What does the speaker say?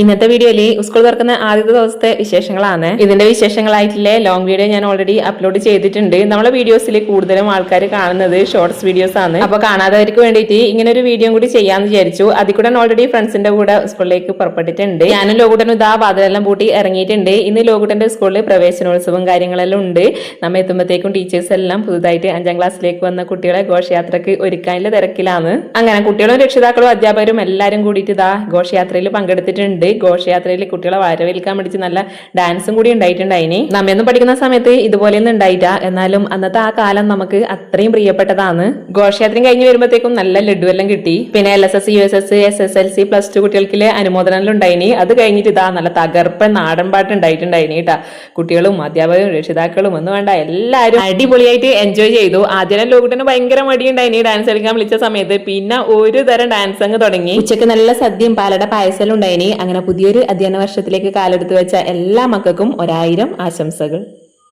ഇന്നത്തെ വീഡിയോയിൽ സ്കൂൾ തുറക്കുന്ന ആദ്യത്തെ ദിവസത്തെ വിശേഷങ്ങളാണ്. ഇതിന്റെ വിശേഷങ്ങളായിട്ടുള്ള ലോങ് വീഡിയോ ഞാൻ ഓൾറെഡി അപ്ലോഡ് ചെയ്തിട്ടുണ്ട്. നമ്മളെ വീഡിയോസിൽ കൂടുതലും ആൾക്കാർ കാണുന്നത് ഷോർട്സ് വീഡിയോസ് ആണ്. അപ്പൊ കാണാത്തവർക്ക് വേണ്ടിയിട്ട് ഇങ്ങനെ ഒരു വീഡിയോ കൂടി ചെയ്യാന്ന് വിചാരിച്ചു. അതിൽ ഓൾറെഡി ഫ്രണ്ട്സിന്റെ കൂടെ സ്കൂളിലേക്ക് പുറപ്പെട്ടിട്ടുണ്ട്. ഞാനും ലോകുട്ടനും ഇതാ വാതിലെല്ലാം പൂട്ടി ഇറങ്ങിയിട്ടുണ്ട്. ഇന്ന് ലോകുട്ടന്റെ സ്കൂളിൽ പ്രവേശനോത്സവവും കാര്യങ്ങളെല്ലാം ഉണ്ട്. നമ്മ എത്തുമ്പോഴത്തേക്കും ടീച്ചേഴ്സ് എല്ലാം പുതുതായിട്ട് 5ാം ക്ലാസ്സിലേക്ക് വന്ന കുട്ടികളെ ഘോഷയാത്രക്ക് ഒരുക്കാനുള്ള തിരക്കിലാണ്. അങ്ങനെ കുട്ടികളും രക്ഷിതാക്കളും അധ്യാപകരും എല്ലാവരും കൂടിയിട്ട് ഇതാ ഘോഷയാത്രയിൽ പങ്കെടുത്തിട്ടുണ്ട്. ഘോഷയാത്രയിൽ കുട്ടികളെ വരവേൽക്കാൻ വേണ്ടി നല്ല ഡാൻസും കൂടി ഉണ്ടായിട്ടുണ്ടായിനി. നമ്മയൊന്നും പഠിക്കുന്ന സമയത്ത് ഇതുപോലെയൊന്നും ഉണ്ടായിട്ടാ. എന്നാലും അന്നത്തെ ആ കാലം നമുക്ക് അത്രയും പ്രിയപ്പെട്ടതാണ്. ഘോഷയാത്രയും കഴിഞ്ഞ് വരുമ്പോഴത്തേക്കും നല്ല ലഡു എല്ലാം കിട്ടി. പിന്നെ LSS, USS, SSLC, +2 കുട്ടികൾക്കിലെ അനുമോദനം ഉണ്ടായിനി. അത് കഴിഞ്ഞിട്ട് ഇതാ നല്ല തകർപ്പൻ നാടൻ പാട്ട് ഉണ്ടായിട്ടുണ്ടായിനി കേട്ടാ. കുട്ടികളും അധ്യാപകരും രക്ഷിതാക്കളും ഒന്നും വേണ്ട എല്ലാവരും അടിപൊളിയായിട്ട് എൻജോയ് ചെയ്തു. ആദ്യം ലോകുട്ടന് ഭയങ്കര മടിയുണ്ടായിനി ഡാൻസ് കളിക്കാൻ വിളിച്ച സമയത്ത്. പിന്നെ ഒരു തരം ഡാൻസ് അങ്ങ് തുടങ്ങി. ഉച്ചക്ക് നല്ല സദ്യയും പാലട പായസം ഉണ്ടായിനി. അങ്ങനെ പുതിയൊരു അധ്യയന വർഷത്തിലേക്ക് കാലെടുത്ത് വെച്ച എല്ലാ മക്കൾക്കും 1000 ആശംസകൾ.